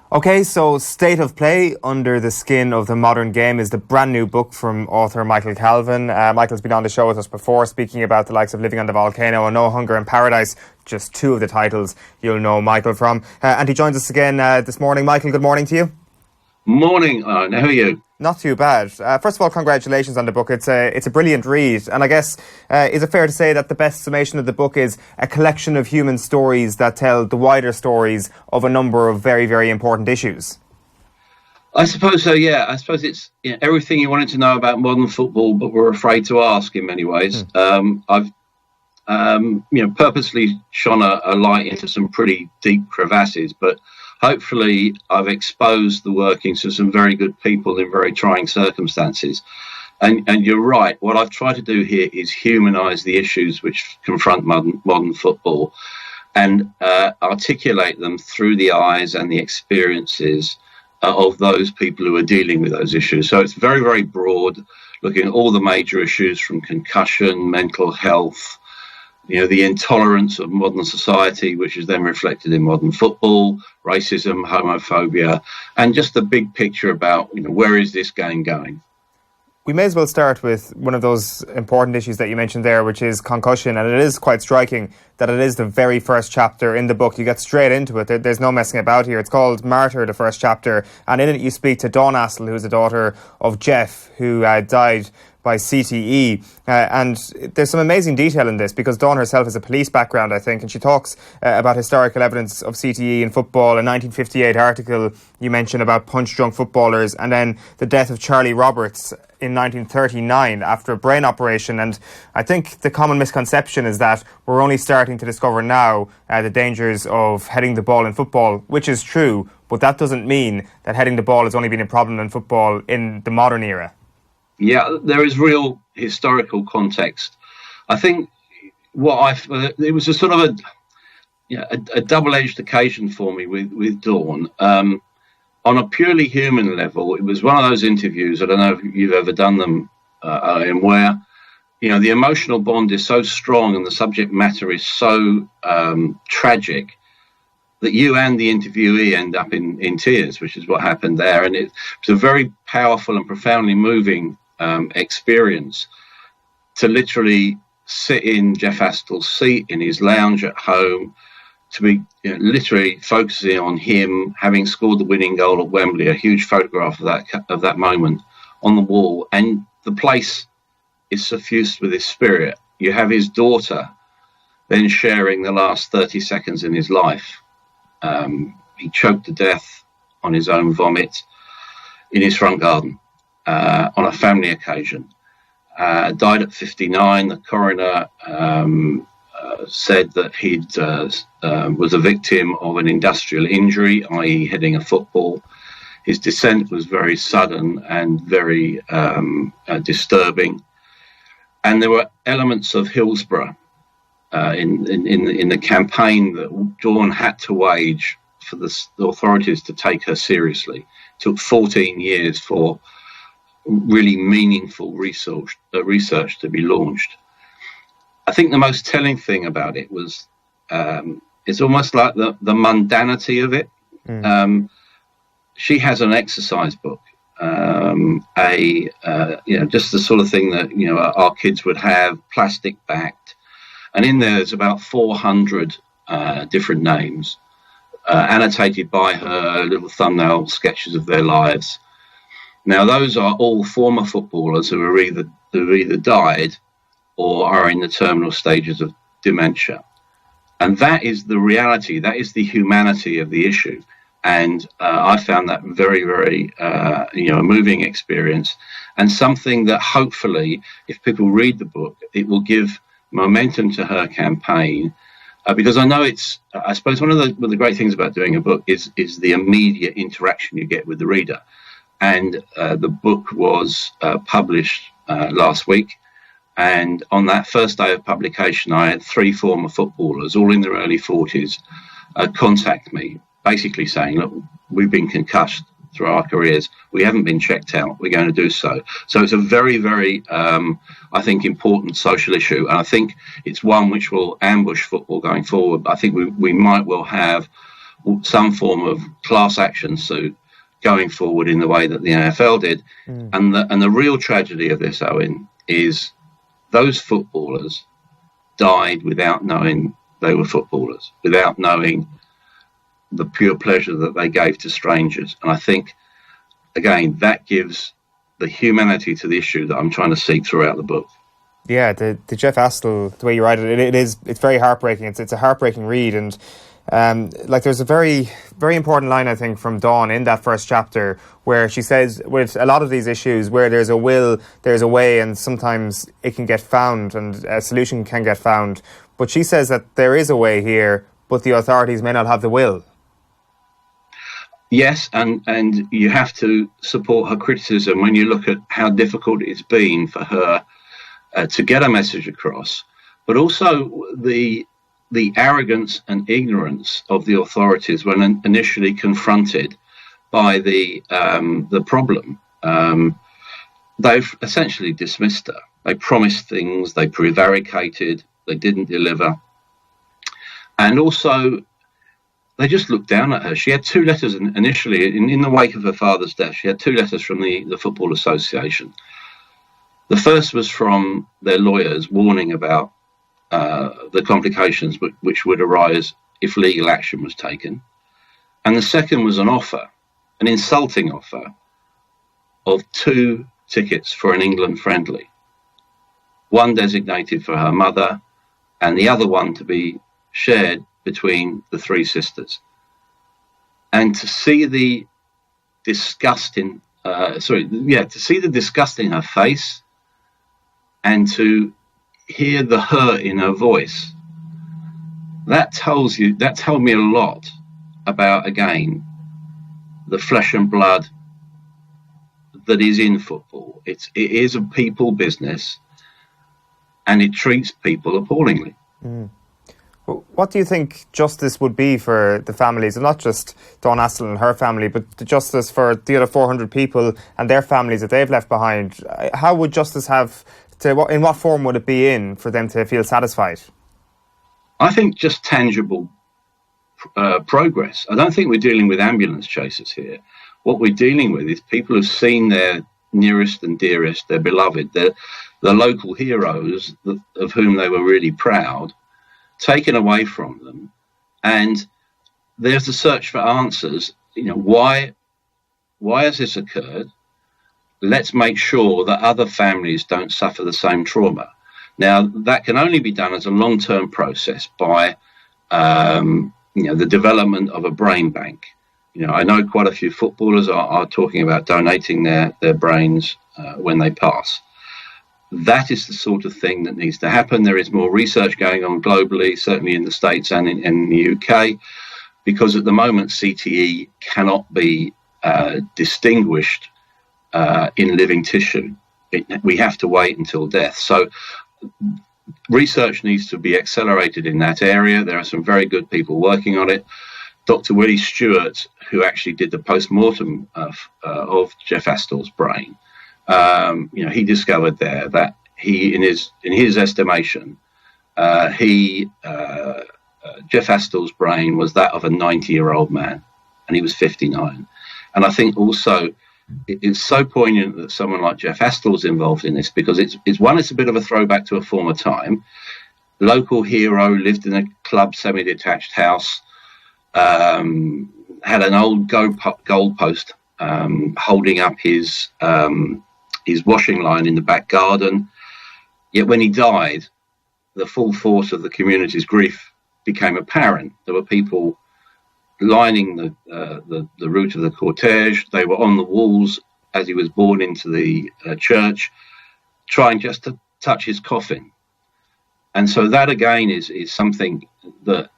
Okay, so State of Play, Under the Skin of the Modern Game is the brand new book from author Michael Calvin. Michael's been on the show with us before, speaking about the likes of Living on the Volcano and No Hunger in Paradise, just two of the titles you'll know Michael from. And he joins us again this morning. Michael, good morning to you. Morning, Eoin. How are you? Not too bad. First of all, congratulations on the book. It's a brilliant read. And I guess, is it fair to say that the best summation of the book is a collection of human stories that tell the wider stories of a number of very, very important issues? I suppose so, yeah. I suppose it's everything you wanted to know about modern football, but were afraid to ask in many ways. I've purposely shone a light into some pretty deep crevasses, but hopefully I've exposed the workings of some very good people in very trying circumstances. And you're right, what I've tried to do here is humanise the issues which confront modern football and articulate them through the eyes and the experiences of those people who are dealing with those issues. So it's very, very broad, looking at all the major issues from concussion, mental health, the intolerance of modern society, which is then reflected in modern football, racism, homophobia, and just the big picture about, where is this game going? We may as well start with one of those important issues that you mentioned there, which is concussion. And it is quite striking that it is the very first chapter in the book. You get straight into it. There's no messing about here. It's called Martyr, the first chapter. And in it, you speak to Dawn Astle, who's the daughter of Jeff, who died by CTE. And there's some amazing detail in this because Dawn herself has a police background, I think, and she talks about historical evidence of CTE in football, a 1958 article you mentioned about punch-drunk footballers, and then the death of Charlie Roberts in 1939 after a brain operation. And I think the common misconception is that we're only starting to discover now the dangers of heading the ball in football, which is true, but that doesn't mean that heading the ball has only been a problem in football in the modern era. Yeah, there is real historical context. I think it was a sort of a double-edged occasion for me with Dawn. On a purely human level, it was one of those interviews, I don't know if you've ever done them, in where, the emotional bond is so strong and the subject matter is so tragic that you and the interviewee end up in tears, which is what happened there. And it was a very powerful and profoundly moving experience to literally sit in Jeff Astle's seat in his lounge at home, to be literally focusing on him having scored the winning goal at Wembley, a huge photograph of that moment on the wall, and the place is suffused with his spirit. You have his daughter then sharing the last 30 seconds in his life. He choked to death on his own vomit in his front garden on a family occasion. Died at 59. The coroner said that he was a victim of an industrial injury, i.e. hitting a football. His descent was very sudden and very disturbing. And there were elements of Hillsborough in the campaign that Dawn had to wage for the authorities to take her seriously. It took 14 years for really meaningful research to be launched. I think the most telling thing about it was it's almost like the mundanity of it. She has an exercise book, just the sort of thing that our kids would have, plastic backed, and in there's about 400 different names, annotated by her, little thumbnail sketches of their lives. Now, those are all former footballers who are either died or are in the terminal stages of dementia. And that is the reality, that is the humanity of the issue. And I found that very, very, a moving experience, and something that hopefully, if people read the book, it will give momentum to her campaign. Because I know I suppose one of the great things about doing a book is the immediate interaction you get with the reader. And the book was published last week. And on that first day of publication, I had 3 former footballers, all in their early 40s, contact me, basically saying, look, we've been concussed through our careers. We haven't been checked out. We're going to do so. So it's a very, very, I think, important social issue. And I think it's one which will ambush football going forward. I think we might well have some form of class action suit going forward in the way that the NFL did. And the real tragedy of this, Owen, is those footballers died without knowing they were footballers, without knowing the pure pleasure that they gave to strangers. And I think, again, that gives the humanity to the issue that I'm trying to seek throughout the book. Yeah, the Jeff Astle, the way you write it, it's very heartbreaking. It's a heartbreaking read, and there's a very, very important line, I think, from Dawn in that first chapter, where she says, with a lot of these issues, where there's a will, there's a way, and sometimes it can get found, and a solution can get found. But she says that there is a way here, but the authorities may not have the will. Yes, and you have to support her criticism when you look at how difficult it's been for her to get a message across, but also the arrogance and ignorance of the authorities when initially confronted by the problem. They've essentially dismissed her. They promised things, they prevaricated, they didn't deliver, and also they just looked down at her. She had 2 letters initially, in the wake of her father's death. She had 2 letters from the Football Association. The first was from their lawyers warning about the complications which would arise if legal action was taken. And the second was an offer, an insulting offer, of 2 tickets for an England friendly. One designated for her mother and the other one to be shared between the 3 sisters. And to see the disgust in her face, and to hear the hurt in her voice, that told me a lot about, again, the flesh and blood that is in football. It is a people business, and it treats people appallingly. What do you think justice would be for the families, and not just Dawn Astle and her family, but the justice for the other 400 people and their families that they've left behind? How would justice in what form would it be in for them to feel satisfied? I think just tangible progress. I don't think we're dealing with ambulance chasers here. What we're dealing with is people who've seen their nearest and dearest, their beloved, the local heroes of whom they were really proud, taken away from them. And there's a search for answers. Why has this occurred? Let's make sure that other families don't suffer the same trauma. Now, that can only be done as a long-term process by the development of a brain bank. I know quite a few footballers are talking about donating their brains when they pass. That is the sort of thing that needs to happen. There is more research going on globally, certainly in the States and in the UK, because at the moment CTE cannot be distinguished in living tissue. We have to wait until death. So research needs to be accelerated in that area. There are some very good people working on it. Dr. Willie Stewart, who actually did the post-mortem of Jeff Astle's brain, he discovered there that he, in his estimation, Jeff Astle's brain was that of a 90-year-old man, and he was 59. And I think also it's so poignant that someone like Jeff Astle's involved in this, because it's a bit of a throwback to a former time. Local hero, lived in a club semi-detached house, had an old goalpost holding up his washing line in the back garden. Yet when he died, the full force of the community's grief became apparent. There were people lining the route of the cortege. They were on the walls as he was borne into the church, trying just to touch his coffin. And so that again is something that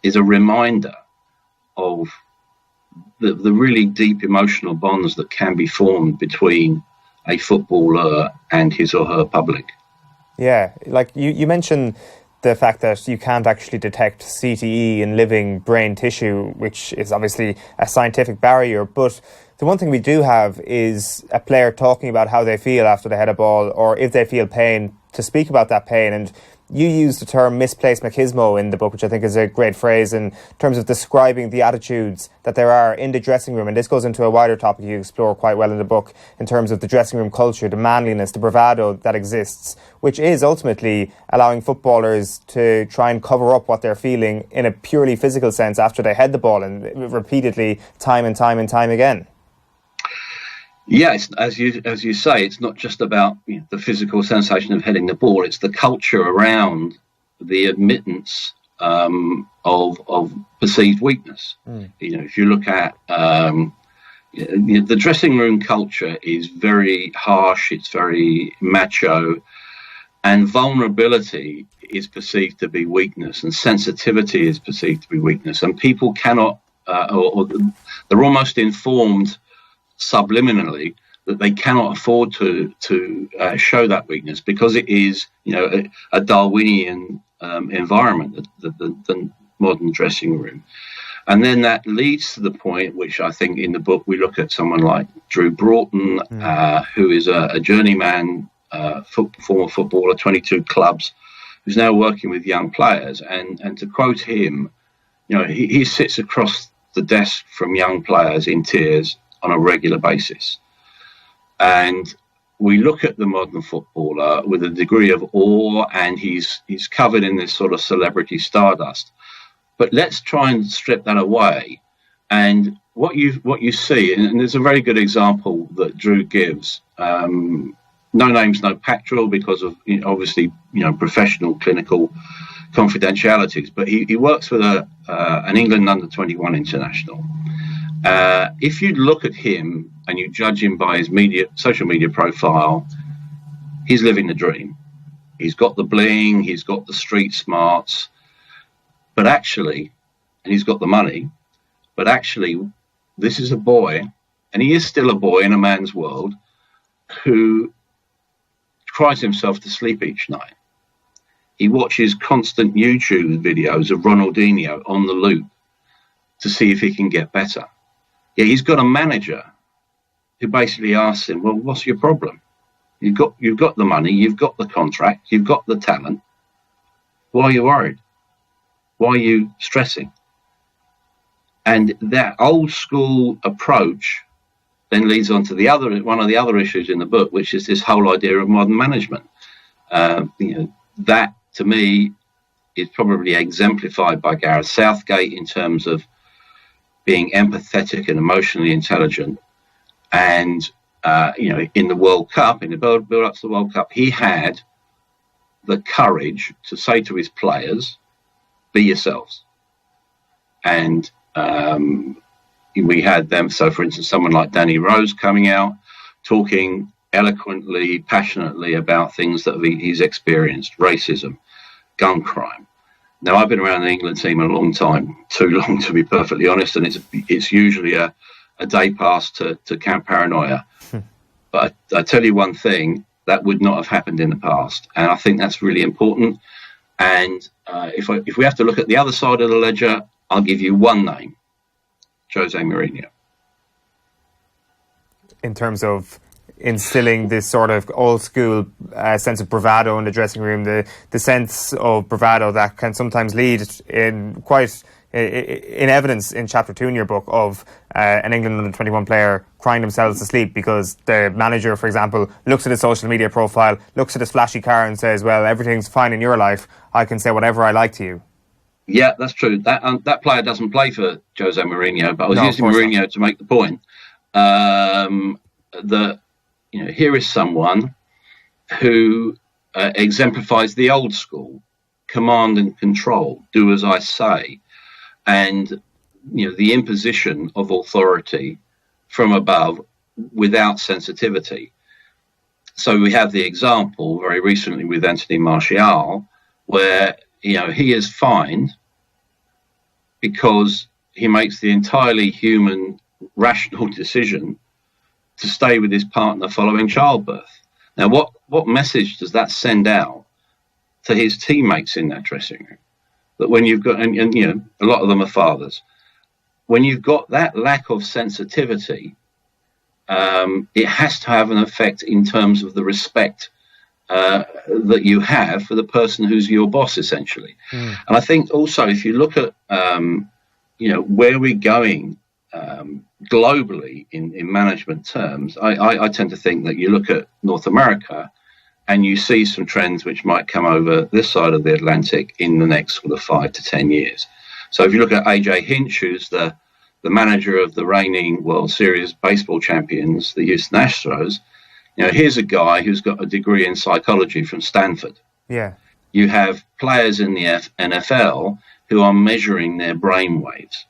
is a reminder of the really deep emotional bonds that can be formed between a footballer and his or her public. Yeah, like you mentioned the fact that you can't actually detect CTE in living brain tissue, which is obviously a scientific barrier. But the one thing we do have is a player talking about how they feel after they hit a ball, or if they feel pain, to speak about that pain. And You use the term misplaced machismo in the book, which I think is a great phrase in terms of describing the attitudes that there are in the dressing room. And this goes into a wider topic you explore quite well in the book in terms of the dressing room culture, the manliness, the bravado that exists, which is ultimately allowing footballers to try and cover up what they're feeling in a purely physical sense after they head the ball, and repeatedly, time and time and time again. Yes, as you say, it's not just about the physical sensation of heading the ball. It's the culture around the admittance of perceived weakness. If you look at the dressing room culture is very harsh. It's very macho, and vulnerability is perceived to be weakness, and sensitivity is perceived to be weakness. And people cannot, or they're almost informed subliminally that they cannot afford to show that weakness, because it is a Darwinian environment, the modern dressing room. And then that leads to the point, which I think in the book we look at someone like Drew Broughton, who is a journeyman former footballer, 22 clubs, who's now working with young players. And to quote him, he sits across the desk from young players in tears on a regular basis. And we look at the modern footballer with a degree of awe, and he's covered in this sort of celebrity stardust. But let's try and strip that away. And what you see, and there's a very good example that Drew gives, no names, no petrol, because of obviously professional clinical confidentialities. But he works with an England under-21 international. If you look at him and you judge him by his social media profile, he's living the dream. He's got the bling, he's got the street smarts, but actually, and he's got the money, but actually, this is a boy, and he is still a boy in a man's world, who cries himself to sleep each night. He watches constant YouTube videos of Ronaldinho on the loop to see if he can get better. Yeah, he's got a manager who basically asks him, well, what's your problem? You've got the money, you've got the contract, you've got the talent. Why are you worried? Why are you stressing? And that old school approach then leads on to one of the other issues in the book, which is this whole idea of modern management. That to me is probably exemplified by Gareth Southgate in terms of being empathetic and emotionally intelligent. And in the World Cup, in the build up to the World Cup, he had the courage to say to his players, be yourselves. And we had them, so for instance, someone like Danny Rose coming out, talking eloquently, passionately about things that he's experienced, racism, gun crime. Now, I've been around the England team a long time, too long to be perfectly honest, and it's usually a day pass to Camp Paranoia. But I tell you one thing, that would not have happened in the past, and I think that's really important. And if we have to look at the other side of the ledger, I'll give you one name, Jose Mourinho. In terms of instilling this sort of old school sense of bravado in the dressing room, the sense of bravado that can sometimes lead in evidence in chapter 2 in your book of an England under-21 player crying themselves to sleep because the manager, for example, looks at his social media profile, looks at his flashy car and says, well, everything's fine in your life, I can say whatever I like to you. Yeah, that's true. That player doesn't play for Jose Mourinho, but I was using Mourinho to make the point that here is someone who exemplifies the old school, command and control, do as I say, and the imposition of authority from above without sensitivity. So we have the example very recently with Anthony Martial, where he is fined because he makes the entirely human, rational decision to stay with his partner following childbirth. Now, what message does that send out to his teammates in that dressing room? That when you've got, and a lot of them are fathers, when you've got that lack of sensitivity, it has to have an effect in terms of the respect that you have for the person who's your boss, essentially. And I think also, if you look at where we're going globally in management terms, I tend to think that you look at North America and you see some trends which might come over this side of the Atlantic in the next sort of 5 to 10 years. So if you look at AJ Hinch, who's the manager of the reigning World Series baseball champions, the Houston Astros, here's a guy who's got a degree in psychology from Stanford. Yeah. You have players in the NFL who are measuring their brain waves.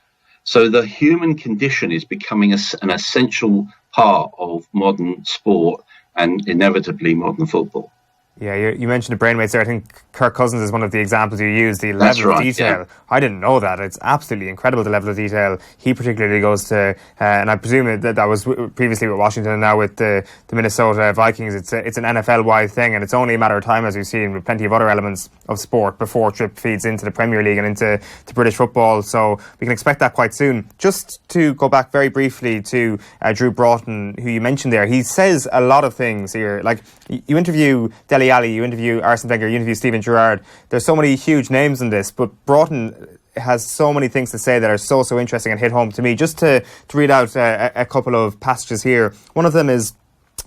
So the human condition is becoming an essential part of modern sport and inevitably modern football. Yeah, you mentioned the brainwaves there. I think Kirk Cousins is one of the examples you used, the level of detail. Yeah. I didn't know that. It's absolutely incredible, the level of detail he particularly goes to. And I presume that was previously with Washington and now with the Minnesota Vikings. It's an NFL-wide thing, and it's only a matter of time, as we've seen, with plenty of other elements of sport before Trip feeds into the Premier League and into British football. So we can expect that quite soon. Just to go back very briefly to Drew Broughton, who you mentioned there, he says a lot of things here. Like, you interview Dele Alli, you interview Arsene Wenger, you interview Steven Gerrard. There's so many huge names in this, but Broughton has so many things to say that are so interesting and hit home to me. Just to read out a couple of passages here. One of them is,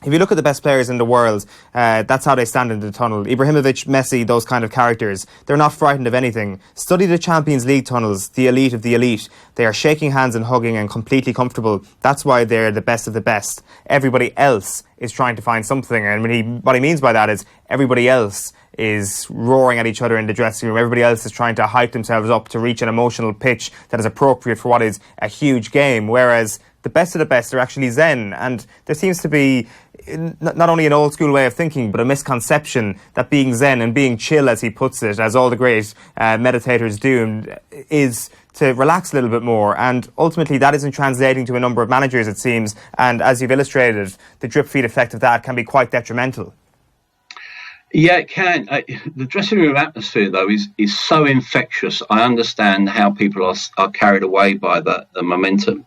if you look at the best players in the world, that's how they stand in the tunnel. Ibrahimovic, Messi, those kind of characters. They're not frightened of anything. Study the Champions League tunnels, the elite of the elite. They are shaking hands and hugging and completely comfortable. That's why they're the best of the best. Everybody else is trying to find something. And what he means by that is everybody else is roaring at each other in the dressing room. Everybody else is trying to hype themselves up to reach an emotional pitch that is appropriate for what is a huge game. Whereas the best of the best are actually zen. And there seems to be not only an old school way of thinking, but a misconception that being zen and being chill, as he puts it, as all the great meditators do, is to relax a little bit more. And ultimately that isn't translating to a number of managers, it seems. And as you've illustrated, the drip feed effect of that can be quite detrimental. Yeah, it can. The dressing room atmosphere, though, is so infectious. I understand how people are carried away by the momentum.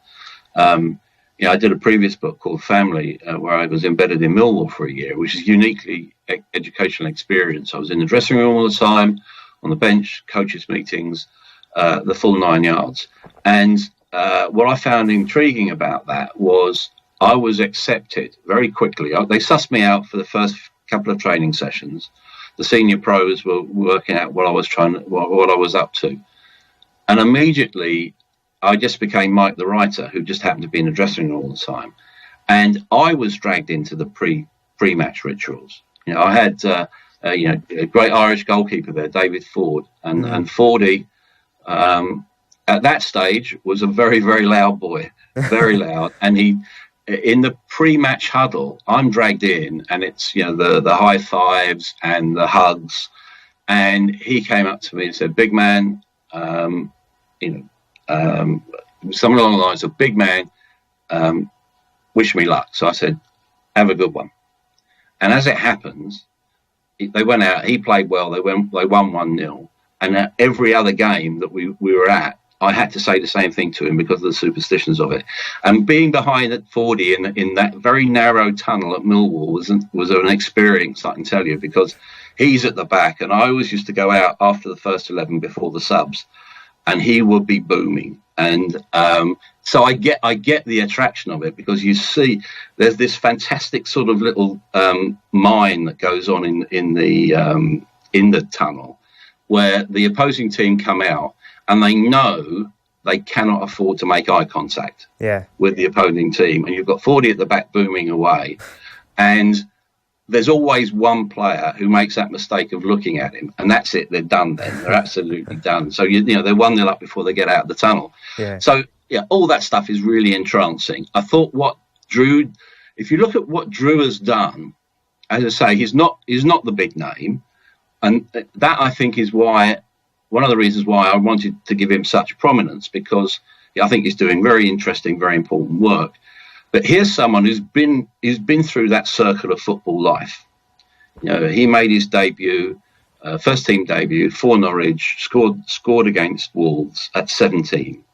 I did a previous book called Family, where I was embedded in Millwall for a year, which is uniquely educational experience. I was in the dressing room all the time, on the bench, coaches' meetings, the full 9 yards. And what I found intriguing about that was I was accepted very quickly. They sussed me out for the first couple of training sessions. The senior pros were working out what I was up to, and immediately I just became Mike the writer, who just happened to be in the dressing room all the time, and I was dragged into the pre-match rituals. I had a great Irish goalkeeper there, David Ford, and Fordy at that stage was a very, very loud boy, very loud, and he. In the pre-match huddle, I'm dragged in, and it's the high fives and the hugs, and he came up to me and said, "Big man," something along the lines of, "Big man, wish me luck." So I said, "Have a good one." And as it happens, they went out. He played well. They won 1-0, and at every other game that we were at, I had to say the same thing to him because of the superstitions of it. And being behind at 40 in that very narrow tunnel at Millwall was an experience, I can tell you, because he's at the back, and I always used to go out after the first 11 before the subs, and he would be booming. And so I get the attraction of it, because you see there's this fantastic sort of little mine that goes on in the tunnel, where the opposing team come out, and they know they cannot afford to make eye contact with the opposing team. And you've got 40 at the back booming away. And there's always one player who makes that mistake of looking at him. And that's it. They're done then. They're absolutely done. So, they're 1-0 up before they get out of the tunnel. Yeah. So, all that stuff is really entrancing. I thought if you look at what Drew has done, as I say, he's not the big name. And that, I think, is one of the reasons why I wanted to give him such prominence, because I think he's doing very interesting, very important work. But here's someone who's been through that circle of football life. He made his debut, first team debut for Norwich, scored against Wolves at 17.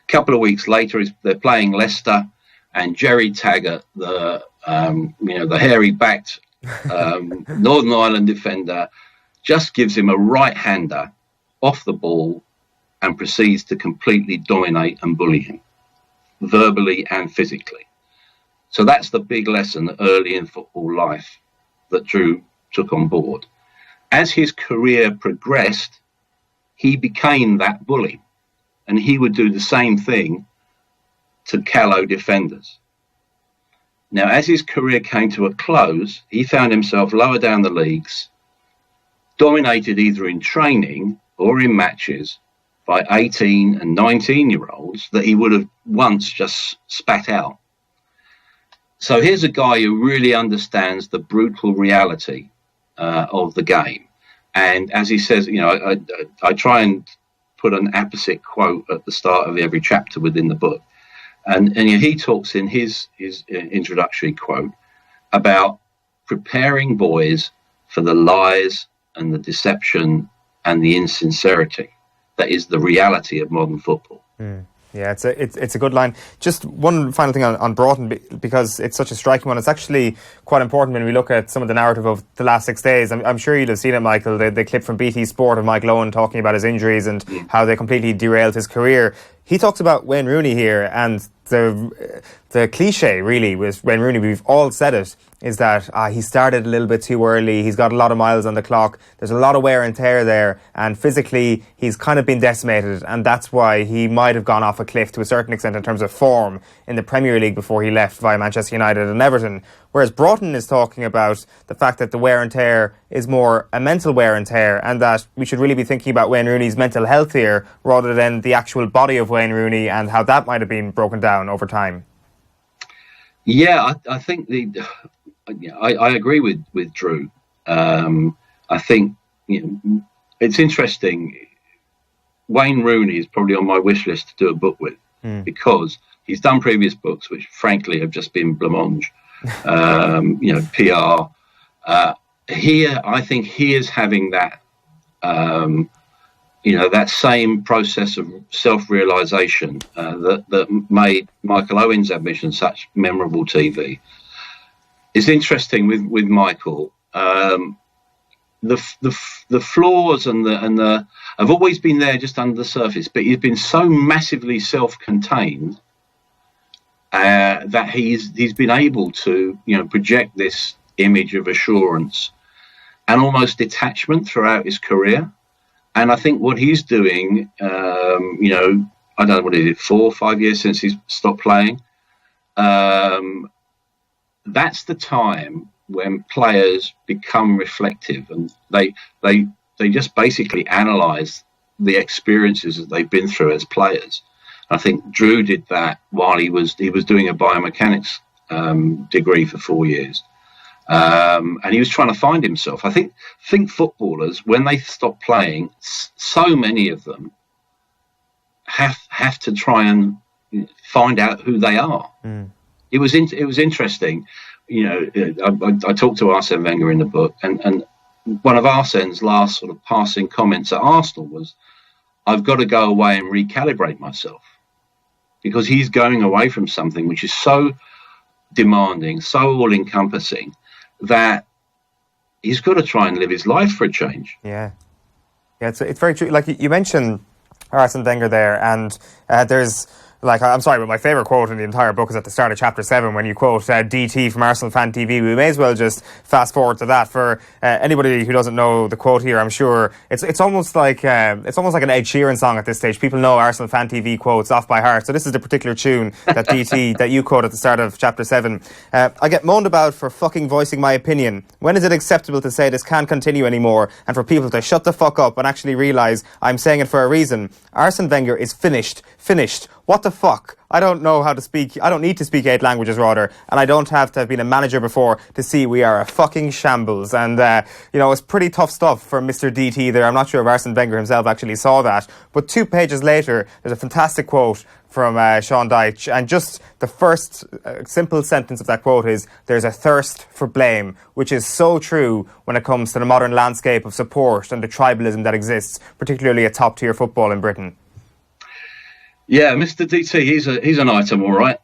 A couple of weeks later, they're playing Leicester, and Jerry Taggart, the hairy-backed Northern Ireland defender, just gives him a right-hander off the ball and proceeds to completely dominate and bully him, verbally and physically. So that's the big lesson early in football life that Drew took on board. As his career progressed, he became that bully, and he would do the same thing to callow defenders. Now, as his career came to a close, he found himself lower down the leagues, dominated either in training or in matches by 18 and 19-year-olds that he would have once just spat out. So here's a guy who really understands the brutal reality of the game. And as he says, I try and put an apposite quote at the start of every chapter within the book. And he talks in his introductory quote about preparing boys for the lies and the deception and the insincerity that is the reality of modern football. Yeah, it's a good line. Just one final thing on Broughton, because it's such a striking one. It's actually quite important when we look at some of the narrative of the last 6 days. I'm sure you'll have seen it, Michael, the clip from BT Sport of Mike Lowen talking about his injuries and how they completely derailed his career. He talks about Wayne Rooney here, and the cliche really was Wayne Rooney, we've all said it, is that he started a little bit too early, he's got a lot of miles on the clock, there's a lot of wear and tear there, and physically he's kind of been decimated, and that's why he might have gone off a cliff to a certain extent in terms of form in the Premier League before he left via Manchester United and Everton. Whereas Broughton is talking about the fact that the wear and tear is more a mental wear and tear, and that we should really be thinking about Wayne Rooney's mental health here rather than the actual body of Wayne Rooney and how that might have been broken down over time. Yeah, I think I agree with Drew. I think it's interesting. Wayne Rooney is probably on my wish list to do a book with because he's done previous books which frankly have just been blancmange. PR. Here, I think he is having that, that same process of self-realization that made Michael Owen's admission such memorable TV. It's interesting with Michael. The flaws and the have always been there just under the surface, but he's been so massively self-contained that he's been able to project this image of assurance and almost detachment throughout his career. And I think what he's doing, I don't know what is it, 4 or 5 years since he's stopped playing. That's the time when players become reflective and they just basically analyse the experiences that they've been through as players. I think Drew did that while he was doing a biomechanics degree for 4 years, and he was trying to find himself. I think footballers, when they stop playing, so many of them have to try and find out who they are. It was interesting. I talked to Arsene Wenger in the book, and one of Arsene's last sort of passing comments at Arsenal was, "I've got to go away and recalibrate myself." Because he's going away from something which is so demanding, so all-encompassing, that he's got to try and live his life for a change. Yeah, it's very true. Like you mentioned Arsene Wenger there, and there's... I'm sorry, but my favourite quote in the entire book is at the start of chapter 7 when you quote DT from Arsenal Fan TV. We may as well just fast forward to that. For anybody who doesn't know the quote here, I'm sure it's almost like an Ed Sheeran song at this stage. People know Arsenal Fan TV quotes off by heart. So this is the particular tune that DT that you quote at the start of chapter 7. I get moaned about for fucking voicing my opinion. When is it acceptable to say this can't continue anymore and for people to shut the fuck up and actually realise I'm saying it for a reason? Arsene Wenger is finished. What the fuck? I don't know how to speak. I don't need to speak 8 languages, rather, and I don't have to have been a manager before to see we are a fucking shambles. And, it's pretty tough stuff for Mr. DT there. I'm not sure if Arsene Wenger himself actually saw that. But 2 pages later, there's a fantastic quote from Sean Dyche, and just the first simple sentence of that quote is, "There's a thirst for blame," which is so true when it comes to the modern landscape of support and the tribalism that exists, particularly at top-tier football in Britain. Yeah, Mr. DT, he's an item, all right.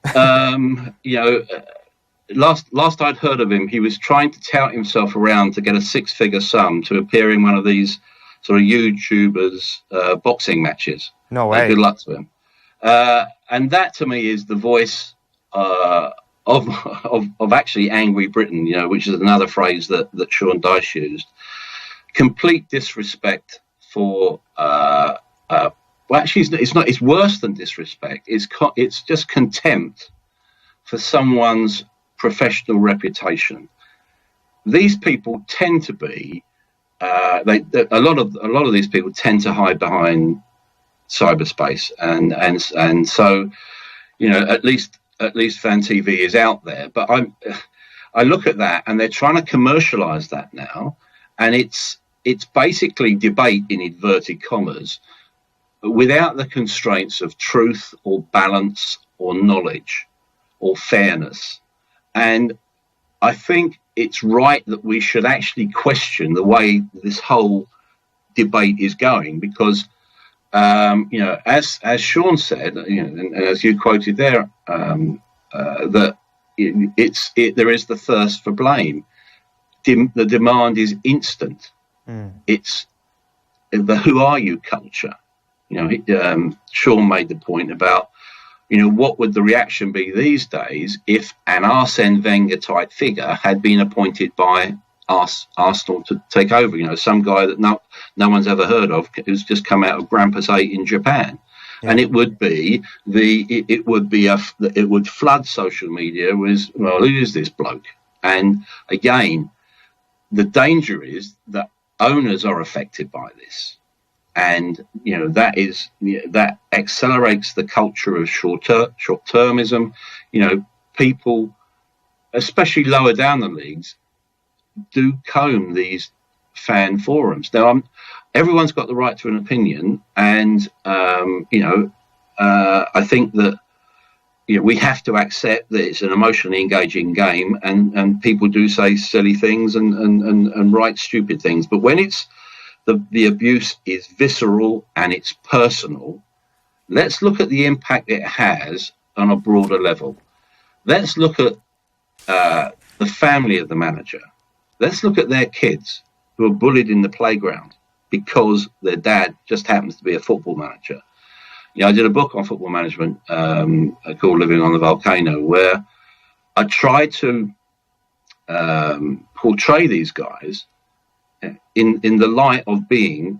last I'd heard of him, he was trying to tout himself around to get a six-figure sum to appear in one of these sort of YouTubers boxing matches. No way. Good luck to him. And that to me is the voice of actually angry Britain, which is another phrase that Sean Dyche used. Complete disrespect for well, actually, it's worse than disrespect. It's just contempt for someone's professional reputation. These people tend to be a lot of these people tend to hide behind cyberspace, and so at least Fan TV is out there. But I look at that, and they're trying to commercialize that now, and it's basically debate in inverted commas, without the constraints of truth or balance or knowledge or fairness. And I think it's right that we should actually question the way this whole debate is going, because as Sean said, and as you quoted there, that there is the thirst for blame. The demand is instant. It's the "who are you" culture. Sean made the point about, what would the reaction be these days if an Arsene Wenger type figure had been appointed by Arsenal to take over? Some guy that no one's ever heard of, who's just come out of Grampus 8 in Japan. Yeah. And it would flood social media with, well, who is this bloke? And again, the danger is that owners are affected by this. And that accelerates the culture of short-termism. People, especially lower down the leagues, do comb these fan forums. Now, everyone's got the right to an opinion, and I think that we have to accept that it's an emotionally engaging game, and people do say silly things and write stupid things. But when it's the abuse is visceral and it's personal, let's look at the impact it has on a broader level. Let's look at the family of the manager. Let's look at their kids who are bullied in the playground because their dad just happens to be a football manager. I did a book on football management called Living on the Volcano, where I tried to portray these guys in the light of being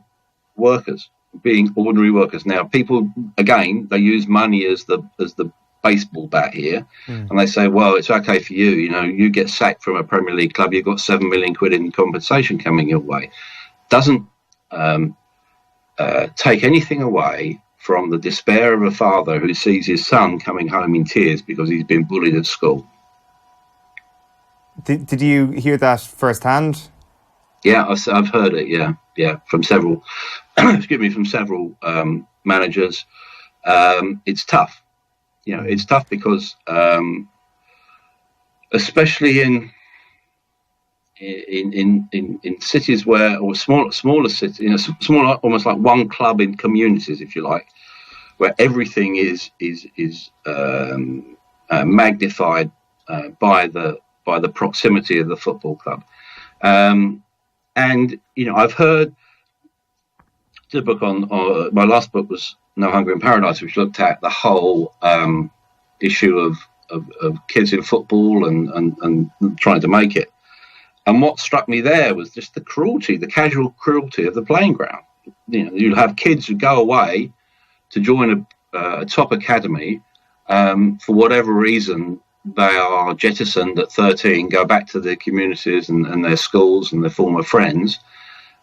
workers, being ordinary workers. Now, people, again, they use money as the baseball bat here, and they say, well, it's okay for you. You get sacked from a Premier League club, you've got £7 million in compensation coming your way. Doesn't take anything away from the despair of a father who sees his son coming home in tears because he's been bullied at school. Did you hear that firsthand? Yeah, I've heard it. Yeah, from several, from several managers. It's tough. It's tough because, especially in cities or smaller cities, smaller, almost like one club in communities, if you like, where everything is magnified by the proximity of the football club. And I've heard the book on my last book was No Hunger in Paradise, which looked at the whole issue of kids in football and trying to make it. And what struck me there was just the cruelty, the casual cruelty of the playing ground. You'll have kids who go away to join a top academy for whatever reason. They are jettisoned at 13, go back to their communities and their schools and their former friends,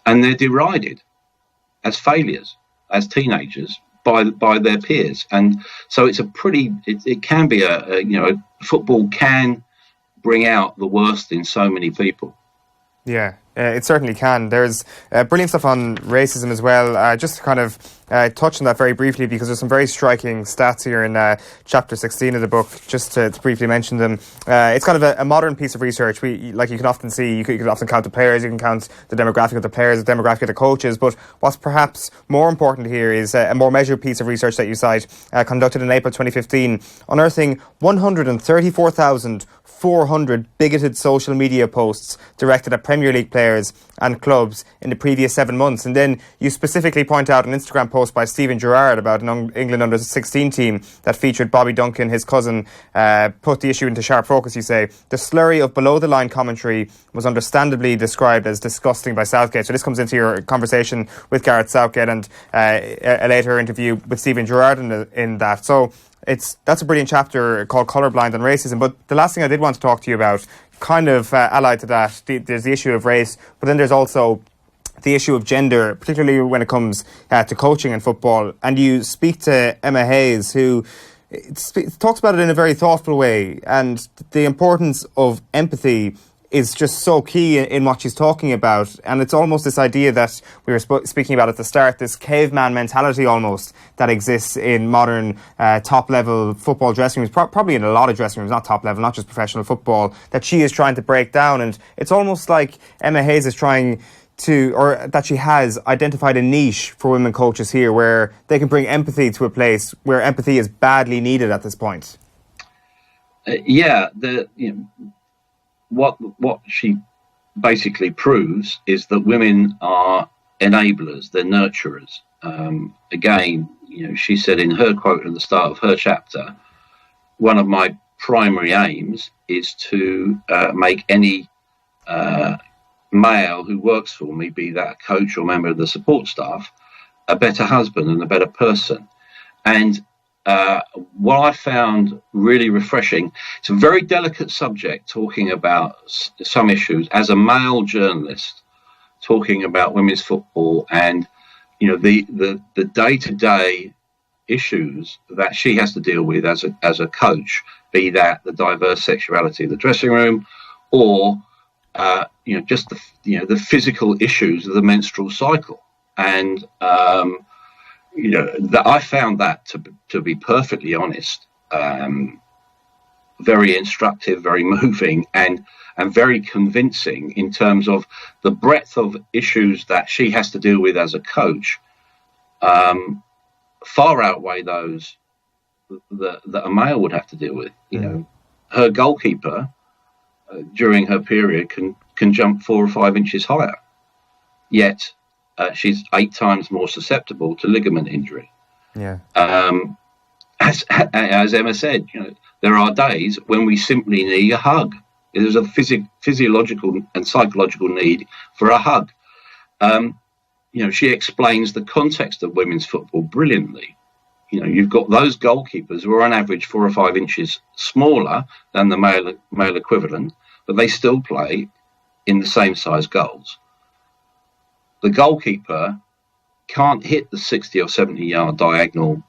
and they're derided as failures, as teenagers, by their peers. And so it's it can be football can bring out the worst in so many people. Yeah, it certainly can. There's brilliant stuff on racism as well. Just to kind of touch on that very briefly, because there's some very striking stats here in chapter 16 of the book, just to briefly mention them. It's kind of a modern piece of research. You can often see, you can often count the players, you can count the demographic of the players, the demographic of the coaches, but what's perhaps more important here is a more measured piece of research that you cite, conducted in April 2015, unearthing 134,400 400 bigoted social media posts directed at Premier League players and clubs in the previous 7 months. And then you specifically point out an Instagram post by Stephen Gerrard about an England under-16 team that featured Bobby Duncan, his cousin, put the issue into sharp focus, you say. The slurry of below-the-line commentary was understandably described as disgusting by Southgate. So this comes into your conversation with Gareth Southgate and a later interview with Stephen Gerrard in that. So that's a brilliant chapter called Colourblind and Racism. But the last thing I did want to talk to you about, kind of allied to that, there's the issue of race, but then there's also the issue of gender, particularly when it comes to coaching in football. And you speak to Emma Hayes, who talks about it in a very thoughtful way, and the importance of empathy is just so key in what she's talking about. And it's almost this idea that we were speaking about at the start, this caveman mentality almost that exists in modern top-level football dressing rooms, probably in a lot of dressing rooms, not top-level, not just professional football, that she is trying to break down. And it's almost like Emma Hayes is trying to, or that she has identified a niche for women coaches here where they can bring empathy to a place where empathy is badly needed at this point. What she basically proves is that women are enablers, they're nurturers. Again, she said in her quote at the start of her chapter, one of my primary aims is to make any male who works for me, be that a coach or member of the support staff, a better husband and a better person. And what I found really refreshing, it's a very delicate subject, talking about some issues as a male journalist, talking about women's football and the day-to-day issues that she has to deal with as a coach, be that the diverse sexuality of the dressing room or just the physical issues of the menstrual cycle. And that I found that to be perfectly honest, very instructive, very moving, and very convincing in terms of the breadth of issues that she has to deal with as a coach. Far outweigh those that a male would have to deal with. Her goalkeeper during her period can jump 4 or 5 inches higher, yet she's 8 times more susceptible to ligament injury. Yeah. As Emma said, there are days when we simply need a hug. There's a physiological and psychological need for a hug. She explains the context of women's football brilliantly. You've got those goalkeepers who are on average 4 or 5 inches smaller than the male equivalent, but they still play in the same size goals. The goalkeeper can't hit the 60 or 70 yard diagonal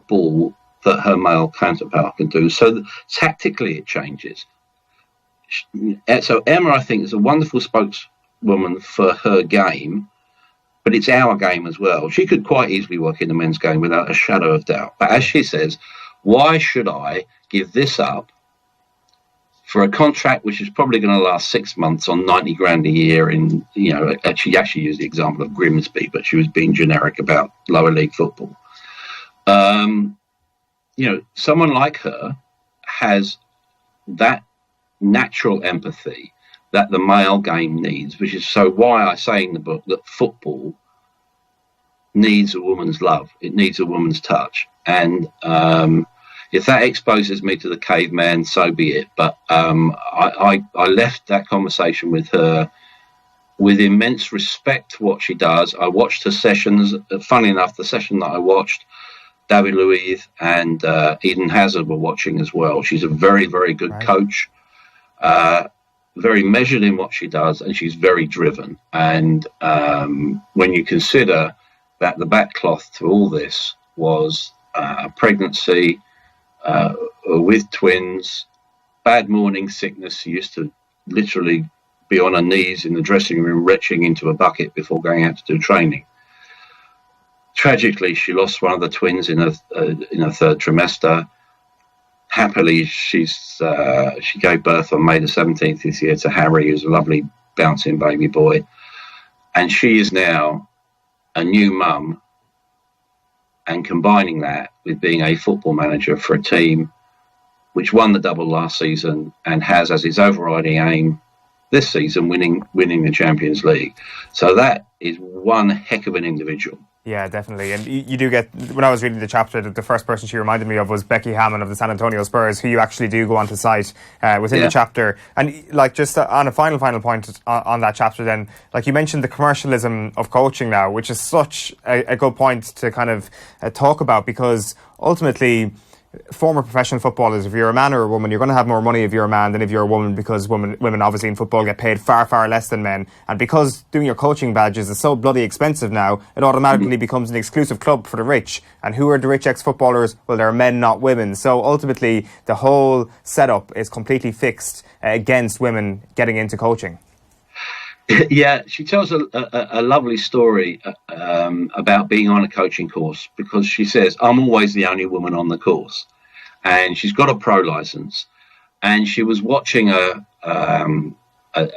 ball that her male counterpart can do. So tactically it changes. So Emma, I think, is a wonderful spokeswoman for her game, but it's our game as well. She could quite easily work in the men's game without a shadow of doubt. But as she says, why should I give this up for a contract which is probably going to last 6 months on 90 grand a year in, she actually used the example of Grimsby, but she was being generic about lower league football. Someone like her has that natural empathy that the male game needs, which is so why I say in the book that football needs a woman's love. It needs a woman's touch. And, if that exposes me to the caveman, so be it. But I left that conversation with her with immense respect for what she does. I watched her sessions. Funny enough, the session that I watched, David Luiz and Eden Hazard were watching as well. She's a very, very good coach, very measured in what she does, and she's very driven. And when you consider that the backcloth to all this was a pregnancy, with twins, bad morning sickness. She used to literally be on her knees in the dressing room, retching into a bucket before going out to do training. Tragically, she lost one of the twins in her third trimester. Happily, she gave birth on May the 17th this year to Harry, who's a lovely bouncing baby boy, and she is now a new mum. And combining that with being a football manager for a team which won the double last season and has as its overriding aim this season winning the Champions League. So that is one heck of an individual. Yeah, definitely. And you do get, when I was reading the chapter, the first person she reminded me of was Becky Hammon of the San Antonio Spurs, who you actually do go on to cite within the chapter. And like, just on a final point on that chapter then, like you mentioned the commercialism of coaching now, which is such a good point to kind of talk about, because ultimately former professional footballers, if you're a man or a woman, you're going to have more money if you're a man than if you're a woman, because women obviously in football get paid far, far less than men. And because doing your coaching badges is so bloody expensive now, it automatically becomes an exclusive club for the rich. And who are the rich ex-footballers? Well, they're men, not women. So ultimately, the whole setup is completely fixed against women getting into coaching. Yeah, she tells a lovely story about being on a coaching course, because she says, I'm always the only woman on the course. And she's got a pro license. And she was watching a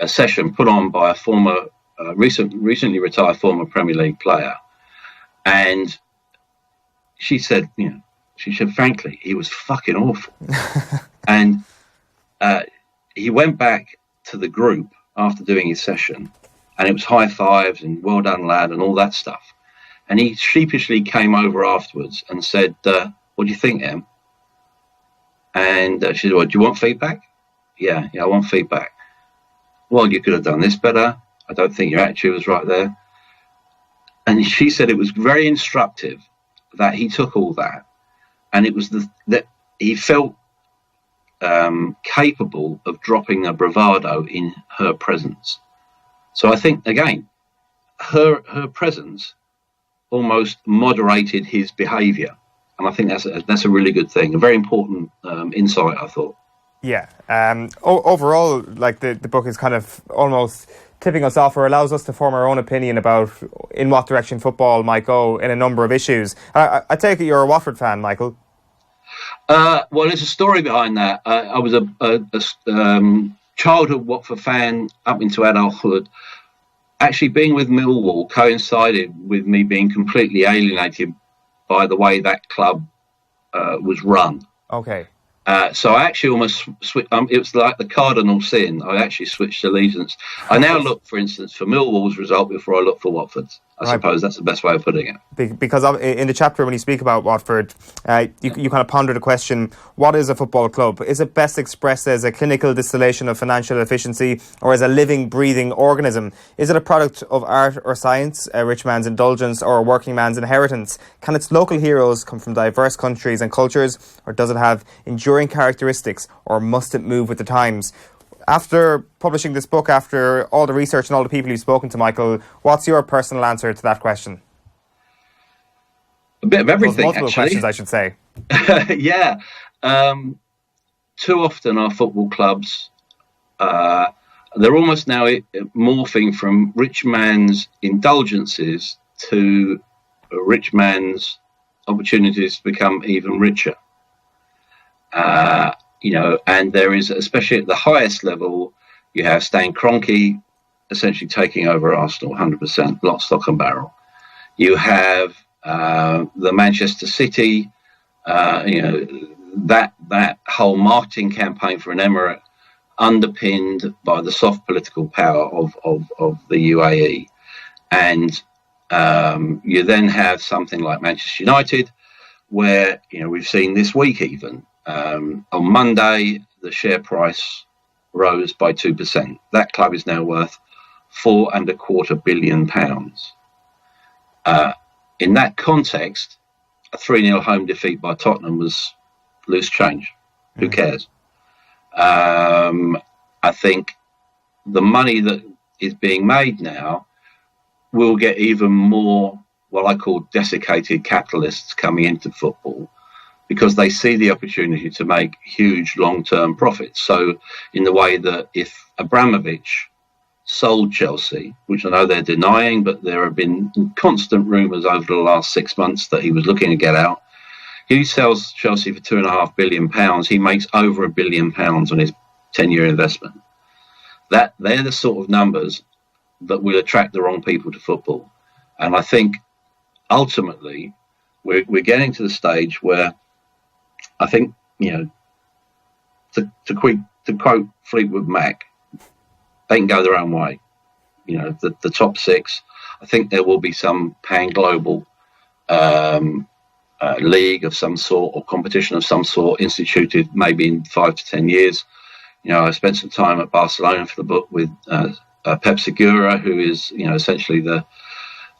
session put on by a former, recently retired former Premier League player. And she said, frankly, he was fucking awful. And he went back to the group after doing his session, and it was high fives and well done, lad, and all that stuff. And he sheepishly came over afterwards and said, what do you think, Em? And she said, well, do you want feedback? Yeah, I want feedback. Well, you could have done this better. I don't think your attitude was right there. And she said it was very instructive that he took all that, and it was that he felt capable of dropping a bravado in her presence. So I think, again, her presence almost moderated his behaviour, and I think that's a really good thing, a very important insight, I thought. Yeah. Overall, like the book is kind of almost tipping us off, or allows us to form our own opinion about in what direction football might go in a number of issues. I take it you're a Watford fan, Michael. Well, there's a story behind that. I was a childhood Watford fan up into adulthood. Actually, being with Millwall coincided with me being completely alienated by the way that club was run. Okay. So I actually almost switched. It was like the cardinal sin. I actually switched allegiance. I now look, for instance, for Millwall's result before I look for Watford's. I suppose that's the best way of putting it. Because in the chapter when you speak about Watford, you kind of ponder the question, what is a football club? Is it best expressed as a clinical distillation of financial efficiency, or as a living, breathing organism? Is it a product of art or science, a rich man's indulgence, or a working man's inheritance? Can its local heroes come from diverse countries and cultures, or does it have enduring characteristics, or must it move with the times? After publishing this book, after all the research and all the people you've spoken to, Michael, what's your personal answer to that question? A bit of everything, multiple questions, I should say. Yeah. Too often our football clubs, they're almost now morphing from rich man's indulgences to a rich man's opportunities to become even richer. And there is, especially at the highest level, you have Stan Kroenke essentially taking over Arsenal 100%, lock, stock and barrel. You have the Manchester City, that whole marketing campaign for an emirate underpinned by the soft political power of the UAE. And you then have something like Manchester United, where, we've seen this week even, on Monday, the share price rose by 2%. That club is now worth £4.25 billion. In that context, a 3-0 home defeat by Tottenham was loose change. Who cares? I think the money that is being made now will get even more what I call desiccated capitalists coming into football, because they see the opportunity to make huge long-term profits. So in the way that if Abramovich sold Chelsea, which I know they're denying, but there have been constant rumours over the last 6 months that he was looking to get out. He sells Chelsea for £2.5 billion. He makes over £1 billion on his 10-year investment. They're the sort of numbers that will attract the wrong people to football. And I think ultimately we're getting to the stage where I think, to quote Fleetwood Mac, they can go their own way. The top six. I think there will be some pan-global league of some sort or competition of some sort instituted maybe in 5 to 10 years. I spent some time at Barcelona for the book with Pep Segura, who is essentially the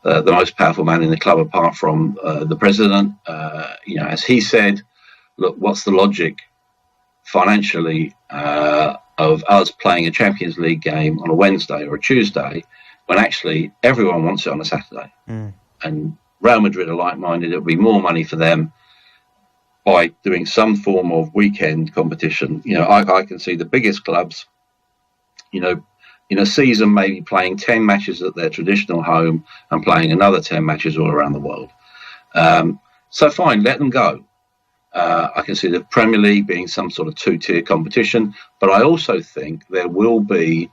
most powerful man in the club apart from the president. As he said, look, what's the logic financially of us playing a Champions League game on a Wednesday or a Tuesday when actually everyone wants it on a Saturday? And Real Madrid are like-minded. It'll be more money for them by doing some form of weekend competition. I can see the biggest clubs, in a season maybe playing 10 matches at their traditional home and playing another 10 matches all around the world. So fine, let them go. I can see the Premier League being some sort of two-tier competition, but I also think there will be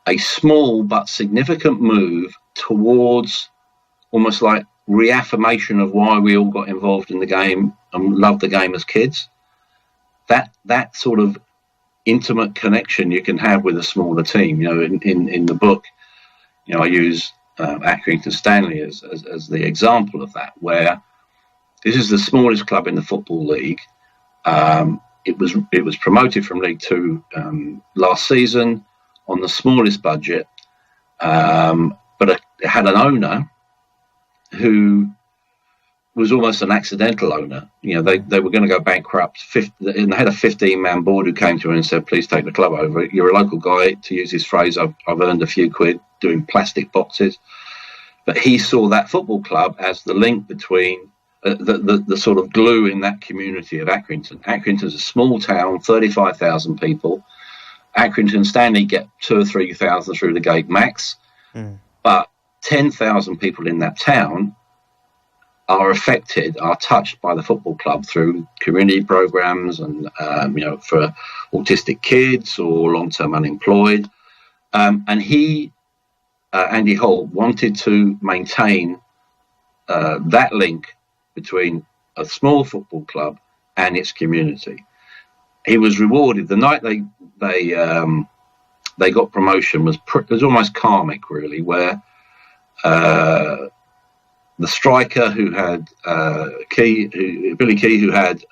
a small but significant move towards almost like reaffirmation of why we all got involved in the game and loved the game as kids. That sort of intimate connection you can have with a smaller team. In the book, I use Accrington Stanley as the example of that, where this is the smallest club in the Football League. It was promoted from League Two last season on the smallest budget, but it had an owner who was almost an accidental owner. They were going to go bankrupt, and they had a 15-man board who came to him and said, please take the club over. You're a local guy, to use his phrase, I've earned a few quid doing plastic boxes. But he saw that football club as the link between the sort of glue in that community of Accrington. Accrington's a small town, 35,000 people. Accrington Stanley get 2,000 or 3,000 through the gate max, but 10,000 people in that town are touched by the football club through community programs and, for autistic kids or long-term unemployed. And Andy Holt, wanted to maintain that link between a small football club and its community. He was rewarded the night they got promotion. Was almost karmic, really, where the striker who had Billy Key, who had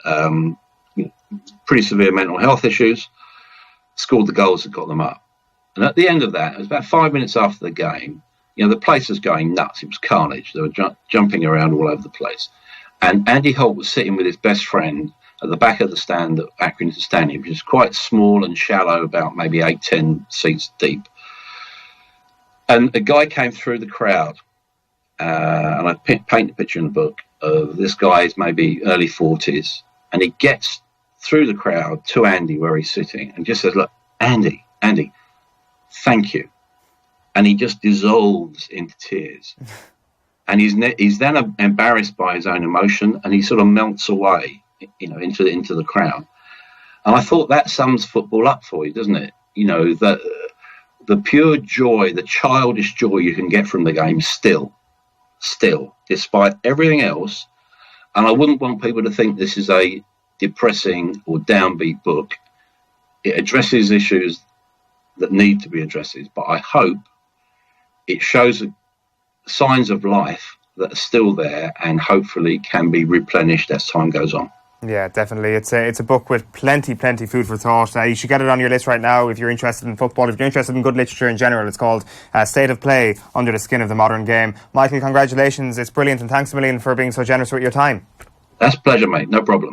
pretty severe mental health issues, scored the goals that got them up. And at the end of that, it was about 5 minutes after the game, the place was going nuts. It was carnage. They were jumping around all over the place. And Andy Holt was sitting with his best friend at the back of the stand at Accrington Stanley, which is quite small and shallow, about maybe 8-10 seats deep. And a guy came through the crowd, and I paint a picture in the book of this guy's maybe early 40s, and he gets through the crowd to Andy where he's sitting and just says, look, Andy, thank you. And he just dissolves into tears. And he's then embarrassed by his own emotion, and he sort of melts away, into the crowd. And I thought that sums football up for you, doesn't it? The pure joy, the childish joy you can get from the game still, despite everything else. And I wouldn't want people to think this is a depressing or downbeat book. It addresses issues that need to be addressed, but I hope it shows signs of life that are still there and hopefully can be replenished as time goes on. Yeah, definitely. It's a book with plenty food for thought. You should get it on your list right now if you're interested in football, if you're interested in good literature in general. It's called State of Play, Under the Skin of the Modern Game. Michael, congratulations. It's brilliant, and thanks a million for being so generous with your time. That's a pleasure, mate. No problem.